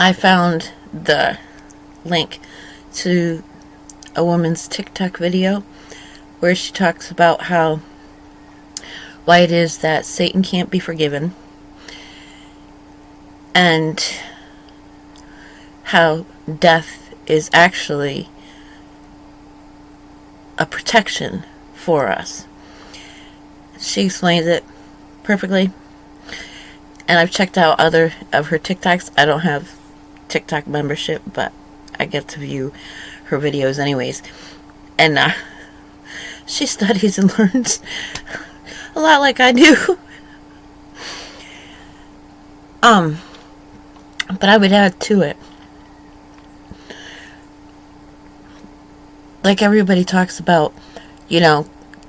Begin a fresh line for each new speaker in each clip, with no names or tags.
I found the link to a woman's TikTok video where she talks about why it is that Satan can't be forgiven, and how death is actually a protection for us. She explains it perfectly, and I've checked out other of her TikToks. I don't have TikTok membership, but I get to view her videos anyways, and she studies and learns a lot like I do. But I would add to it, like everybody talks about,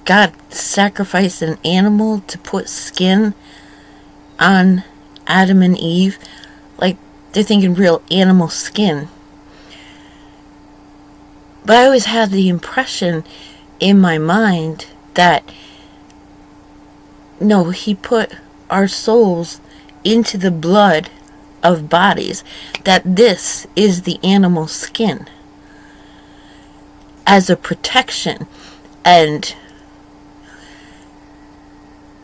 God sacrificed an animal to put skin on Adam and Eve. Like, they're thinking real animal skin. But I always had the impression in my mind that, no, he put our souls into the blood of bodies, that this is the animal skin as a protection. And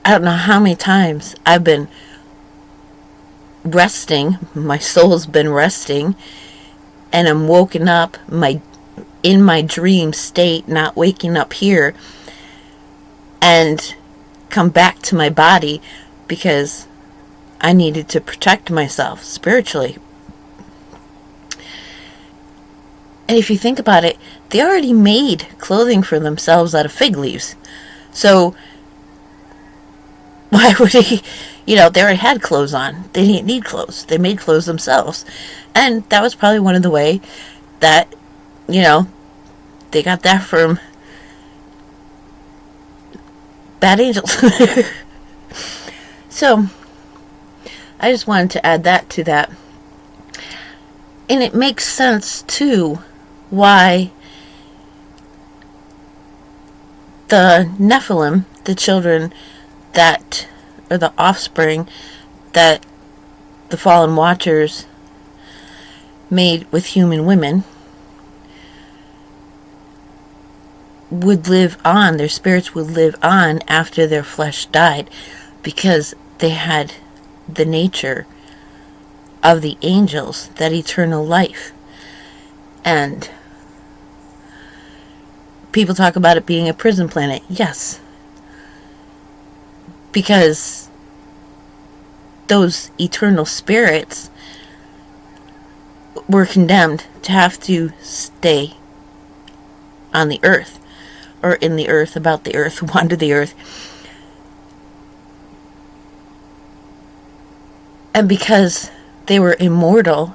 I don't know how many times I've been resting, my soul's been resting, and I'm woken up in my dream state, not waking up here, and come back to my body because I needed to protect myself spiritually. And if you think about it, they already made clothing for themselves out of fig leaves. So why would he, they already had clothes on. They didn't need clothes. They made clothes themselves. And that was probably one of the way that, they got that from bad angels. So, I just wanted to add that to that. And it makes sense, too, why the Nephilim, the children that, or the offspring that the fallen watchers made with human women, would live on, their spirits would live on after their flesh died, because they had the nature of the angels, that eternal life. And people talk about it being a prison planet. Yes, because those eternal spirits were condemned to have to stay on the earth, or in the earth, about the earth, wander the earth. And because they were immortal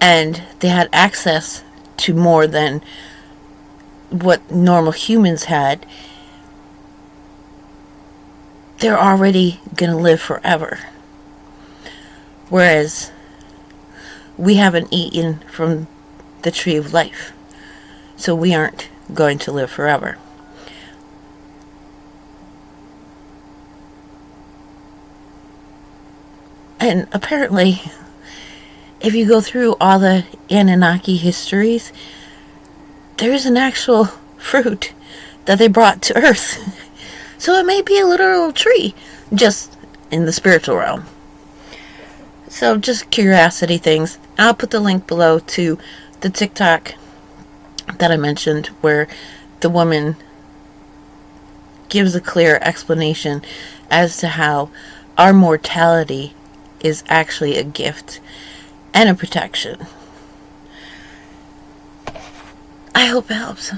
and they had access to more than what normal humans had, they're already going to live forever. Whereas we haven't eaten from the tree of life, so we aren't going to live forever. And apparently, if you go through all the Anunnaki histories, there's an actual fruit that they brought to Earth. So it may be a literal tree, just in the spiritual realm. So just curiosity things. I'll put the link below to the TikTok that I mentioned, where the woman gives a clear explanation as to how our mortality is actually a gift and a protection. I hope it helps.